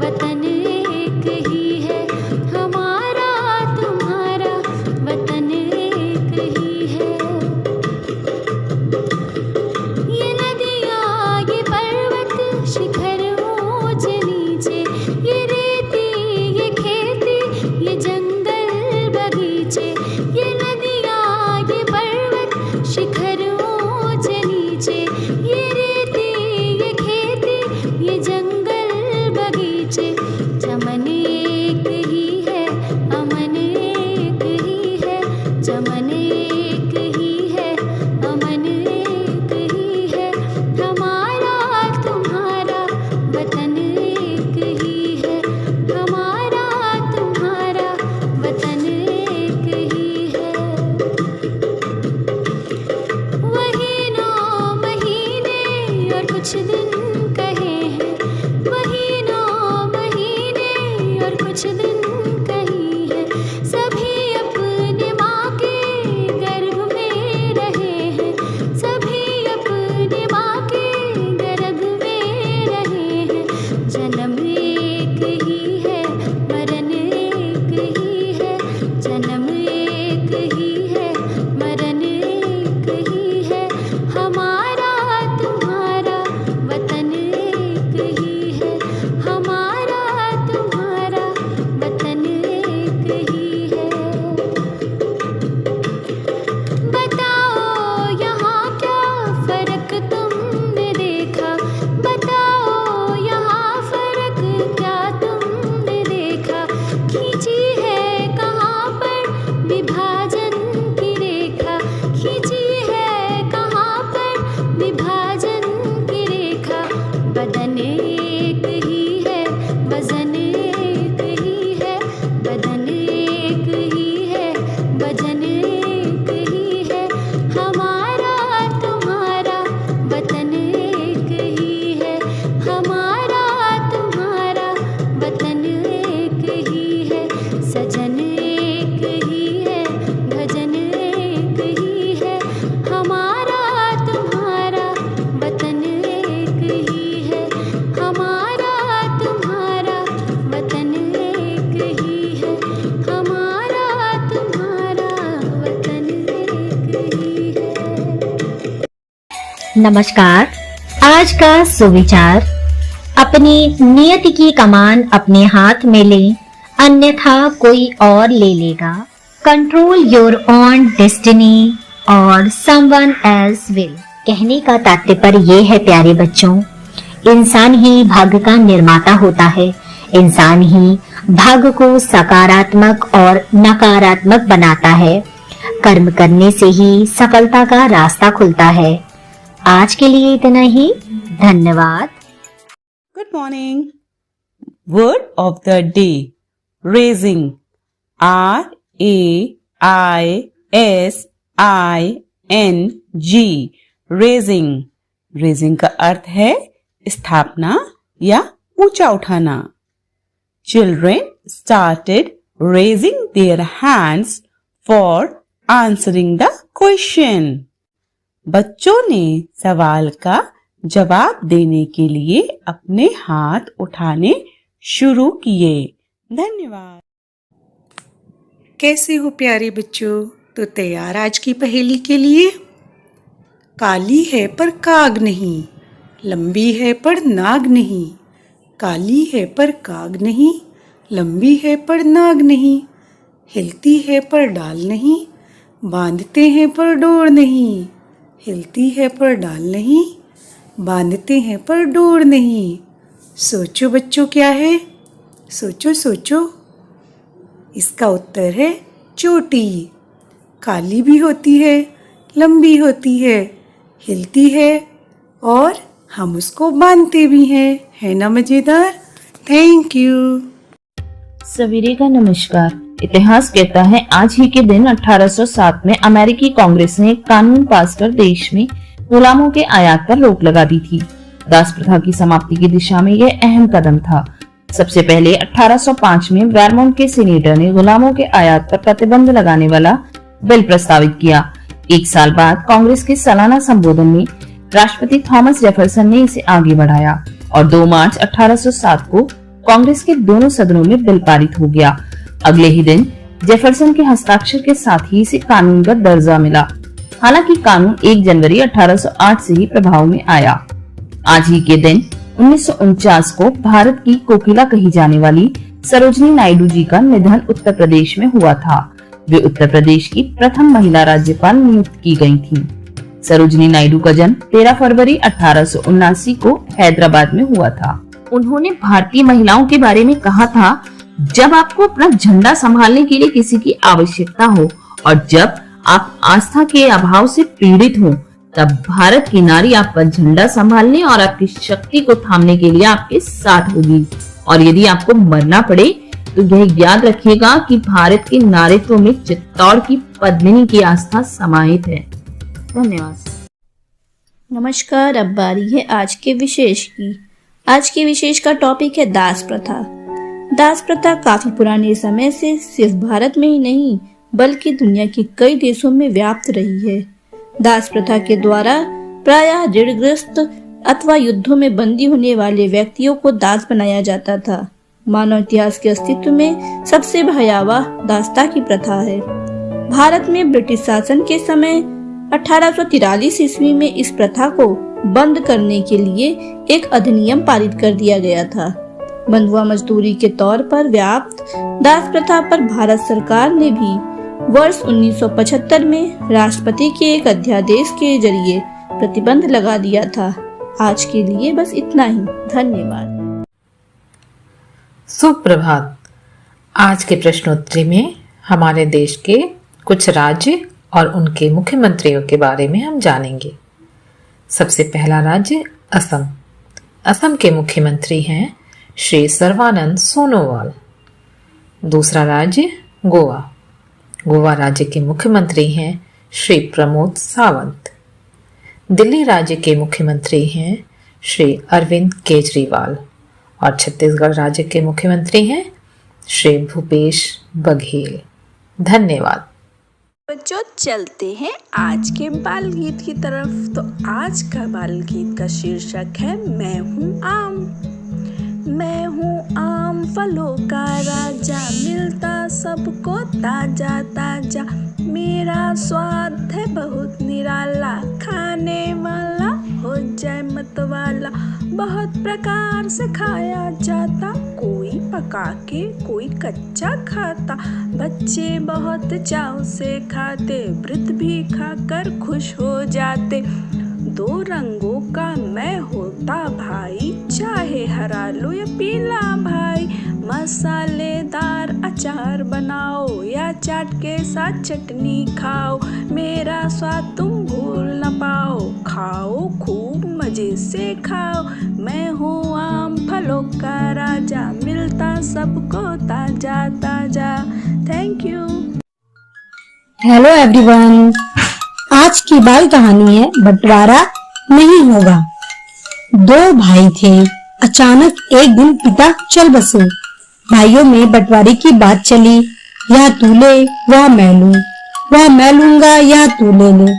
वतन एक ही है, हमारा तुम्हारा वतन एक ही है। ये नदियाँ, ये पर्वत, शिखर ऊंच नीचे, ये रेती, ये खेती, ये जंगल बगीचे। ये नदियाँ, ये पर्वत, शिखर ऊंच नीचे, ये रेती, ये खेती, ये जंगल बगीचे। चमन एक ही है, अमन एक ही है, चमन एक ही है, अमन एक ही है। हमारा तुम्हारा वतन एक ही है, हमारा तुम्हारा वतन एक ही है। वही 9 महीने और कुछ दिन कहे हैं, वही 9 महीने और कुछ दिन कही है। सभी अपने माँ के गर्भ में रहे हैं, सभी अपने माँ के गर्भ में रहे हैं। जन्म एक ही है, मरण एक ही है, जन्म एक ही है, मरण एक ही है। हमारा तुम्हारा वतन एक ही है, हमारा तुम्हारा वतन एक ही है। बताओ यहाँ क्या फर्क तुमने देखा, बताओ यहाँ फर्क क्या तुमने देखा। खींची है कहाँ पर विभाजन की रेखा, खींची है कहाँ पर विभाजन की रेखा। बदन एक ही है, वजन एक ही है, बदन एक ही है, वजन एक ही है। हमारा तुम्हारा वतन एक ही है, हमारा तुम्हारा वतन एक ही है। सजन एक ही है, भजन एक ही है, हमारा तुम्हारा वतन एक ही है, हमारा तुम्हारा वतन एक ही है, हमारा तुम्हारा वतन एक ही है। नमस्कार। आज का सुविचार, अपनी नियति की कमान अपने हाथ में लें, अन्यथा कोई और ले लेगा। कंट्रोल योर ओन डेस्टिनी और समवन एल्स विल। कहने का तात्पर्य ये है प्यारे बच्चों, इंसान ही भाग्य का निर्माता होता है। इंसान ही भाग्य को सकारात्मक और नकारात्मक बनाता है। कर्म करने से ही सफलता का रास्ता खुलता है। आज के लिए इतना ही। धन्यवाद। Good morning. Word of the day. Raising. R-A-I-S-I-N-G. Raising. Raising का अर्थ है स्थापना या ऊंचा उठाना. Children started raising their hands for answering the question. बच्चों ने सवाल का जवाब देने के लिए अपने हाथ उठाने शुरू किए। धन्यवाद। कैसे हो प्यारे बच्चों? तो तैयार आज की पहेली के लिए? काली है पर काग नहीं, लंबी है पर नाग नहीं। काली है पर काग नहीं, लंबी है पर नाग नहीं। हिलती है पर डाल नहीं, बांधते हैं पर डोर नहीं। हिलती है पर डाल नहीं, बांधते हैं पर डोर नहीं। सोचो बच्चों क्या है? सोचो सोचो। इसका उत्तर है चोटी। काली भी होती है, लंबी होती है, हिलती है और हम उसको बांधते भी हैं। है ना मजेदार? Thank you. सवेरे का नमस्कार। इतिहास कहता है आज ही के दिन 1807 में अमेरिकी कांग्रेस ने कानून पास कर देश में गुलामों के आयात पर रोक लगा दी थी। दास प्रथा की समाप्ति की दिशा में यह अहम कदम था। सबसे पहले 1805 में वेरमोंट के सीनेटर ने गुलामों के आयात पर प्रतिबंध लगाने वाला बिल प्रस्तावित किया। एक साल बाद कांग्रेस के सालाना संबोधन में राष्ट्रपति थॉमस जेफरसन ने इसे आगे बढ़ाया और 2 मार्च 1807 को कांग्रेस के दोनों सदनों में बिल पारित हो गया। अगले ही दिन जेफरसन के हस्ताक्षर के साथ ही इसे कानून का दर्जा मिला। हालांकि कानून 1 जनवरी 1808 से ही प्रभाव में आया। आज ही के दिन 1949 को भारत की कोकिला कही जाने वाली सरोजिनी नायडू जी का निधन उत्तर प्रदेश में हुआ था। वे उत्तर प्रदेश की प्रथम महिला राज्यपाल नियुक्त की गई थीं। सरोजिनी नायडू का जन्म 13 फरवरी 1879 को हैदराबाद में हुआ था। उन्होंने भारतीय महिलाओं के बारे में कहा था, जब आपको अपना झंडा संभालने के लिए किसी की आवश्यकता हो और जब आप आस्था के अभाव से पीड़ित हो, तब भारत की नारी आपका झंडा संभालने और आपकी शक्ति को थामने के लिए आपके साथ होगी। और यदि आपको मरना पड़े तो यह याद रखिएगा कि भारत के नारीत्व में चित्तौड़ की पद्मिनी की आस्था समाहित है। धन्यवाद। नमस्कार, अब बारी है आज के विशेष की। आज के विशेष का टॉपिक है दास प्रथा। दास प्रथा काफी पुराने समय से सिर्फ भारत में ही नहीं बल्कि दुनिया के कई देशों में व्याप्त रही है। दास प्रथा के द्वारा प्रायः ऋणग्रस्त अथवा युद्धों में बंदी होने वाले व्यक्तियों को दास बनाया जाता था। मानव इतिहास के अस्तित्व में सबसे भयावह दासता की प्रथा है। भारत में ब्रिटिश शासन के समय 1843 ईस्वी में इस प्रथा को बंद करने के लिए एक अधिनियम पारित कर दिया गया था। बंधुआ मजदूरी के तौर पर व्याप्त दास प्रथा पर भारत सरकार ने भी वर्ष 1975 में राष्ट्रपति के एक अध्यादेश के जरिए प्रतिबंध लगा दिया था। आज के लिए बस इतना ही। धन्यवाद। सुप्रभात। आज के प्रश्नोत्तरी में हमारे देश के कुछ राज्य और उनके मुख्यमंत्रियों के बारे में हम जानेंगे। सबसे पहला राज्य असम। असम के मुख्यमंत्री हैं श्री सर्बानंद सोनोवाल। दूसरा राज्य गोवा। गोवा राज्य के मुख्यमंत्री हैं श्री प्रमोद सावंत। दिल्ली राज्य के मुख्यमंत्री हैं श्री अरविंद केजरीवाल और छत्तीसगढ़ राज्य के मुख्यमंत्री हैं श्री भूपेश बघेल। धन्यवाद। बच्चों, चलते हैं आज के बाल गीत की तरफ। तो आज का बाल गीत का शीर्षक है मैं हूँ आम। मैं हूँ आम, फलों का राजा, मिलता सबको ताजा ताजा। मेरा स्वाद है बहुत निराला, खाने वाला हो जाए मतवाला। बहुत प्रकार से खाया जाता, कोई पका के कोई कच्चा खाता। बच्चे बहुत चाव से खाते, वृद्ध भी खाकर खुश हो जाते। 2 रंगों का मैं होता भाई, चाहे हरा लो या पीला भाई। मसालेदार अचार बनाओ या चाट के साथ चटनी खाओ। मेरा स्वाद तुम भूल न पाओ, खाओ खूब मजे से खाओ। मैं हूँ आम, फलों का राजा, मिलता सबको ताजा ताजा। Thank you. हेलो एवरीवन, आज की बाल कहानी है बंटवारा नहीं होगा। 2 भाई थे। अचानक एक दिन पिता चल बसे। भाइयों में बंटवारे की बात चली, यह तू ले वह मैं लूं, वह मैं लूंगा यह तू ले ले।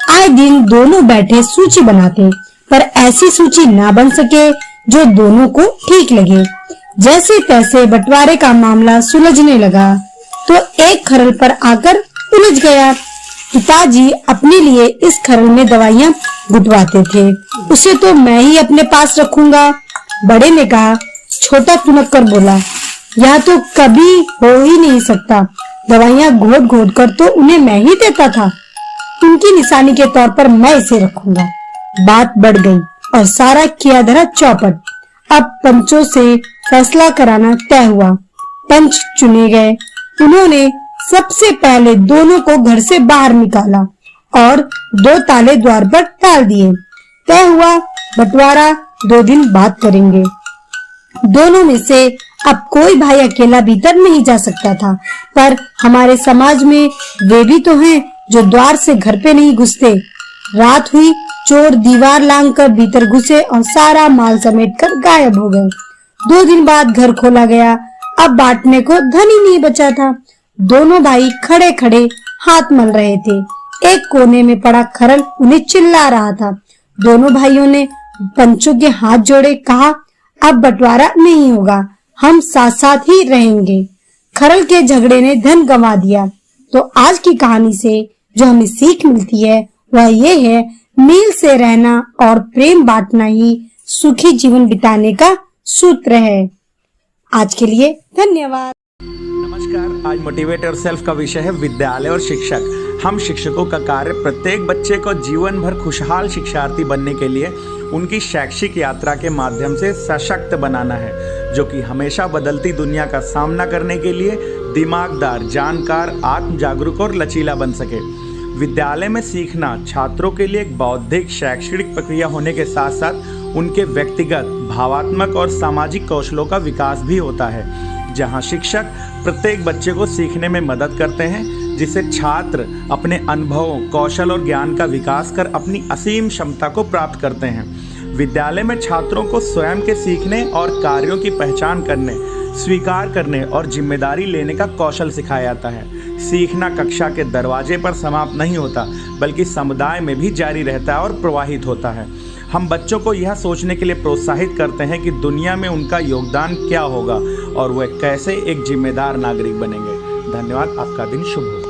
आए दिन दोनों बैठे सूची बनाते, पर ऐसी सूची ना बन सके जो दोनों को ठीक लगे। जैसे तैसे बंटवारे का मामला सुलझने लगा तो एक खरल पर आकर उलझ गया। पिताजी अपने लिए इस खरल में दवाइयाँ गुटवाते थे, उसे तो मैं ही अपने पास रखूंगा। बड़े ने कहा। छोटा तुनक कर बोला, यह तो कभी हो ही नहीं सकता। दवाइयाँ घोट घोट कर तो उन्हें मैं ही देता था, उनकी निशानी के तौर पर मैं इसे रखूंगा। बात बढ़ गई और सारा किया धरा चौपट। अब पंचों से फैसला कराना तय हुआ। पंच चुने गए। उन्होंने सबसे पहले दोनों को घर से बाहर निकाला और 2 ताले द्वार पर डाल दिए। तय हुआ बंटवारा 2 दिन बाद करेंगे। दोनों में से अब कोई भाई अकेला भीतर नहीं जा सकता था, पर हमारे समाज में वे भी तो हैं जो द्वार से घर पे नहीं घुसते। रात हुई, चोर दीवार लांघकर भीतर घुसे और सारा माल समेटकर गायब हो गए। 2 दिन बाद घर खोला गया। अब बांटने को धन ही नहीं बचा था। दोनों भाई खड़े खड़े हाथ मल रहे थे। एक कोने में पड़ा खरल उन्हें चिल्ला रहा था। दोनों भाइयों ने पंचों के हाथ जोड़े, कहा अब बंटवारा नहीं होगा, हम साथ साथ ही रहेंगे। खरल के झगड़े ने धन गंवा दिया। तो आज की कहानी से जो हमें सीख मिलती है वह ये है, मिल से रहना और प्रेम बांटना ही सुखी जीवन बिताने का सूत्र है। आज के लिए धन्यवाद। नमस्कार। आज मोटिवेट योरसेल्फ का विषय है विद्यालय और शिक्षक। हम शिक्षकों का कार्य प्रत्येक बच्चे को जीवन भर खुशहाल शिक्षार्थी बनने के लिए उनकी शैक्षिक यात्रा के माध्यम से सशक्त बनाना है, जो कि हमेशा बदलती दुनिया का सामना करने के लिए दिमागदार, जानकार, आत्म जागरूक और लचीला बन सके। विद्यालय में सीखना छात्रों के लिए एक बौद्धिक शैक्षणिक प्रक्रिया होने के साथ साथ उनके व्यक्तिगत, भावात्मक और सामाजिक कौशलों का विकास भी होता है, जहां शिक्षक प्रत्येक बच्चे को सीखने में मदद करते हैं, जिससे छात्र अपने अनुभवों, कौशल और ज्ञान का विकास कर अपनी असीम क्षमता को प्राप्त करते हैं। विद्यालय में छात्रों को स्वयं के सीखने और कार्यों की पहचान करने, स्वीकार करने और जिम्मेदारी लेने का कौशल सिखाया जाता है। सीखना कक्षा के दरवाजे पर समाप्त नहीं होता, बल्कि समुदाय में भी जारी रहता है और प्रवाहित होता है। हम बच्चों को यह सोचने के लिए प्रोत्साहित करते हैं कि दुनिया में उनका योगदान क्या होगा और वह कैसे एक जिम्मेदार नागरिक बनेंगे। धन्यवाद। आपका दिन शुभ हो।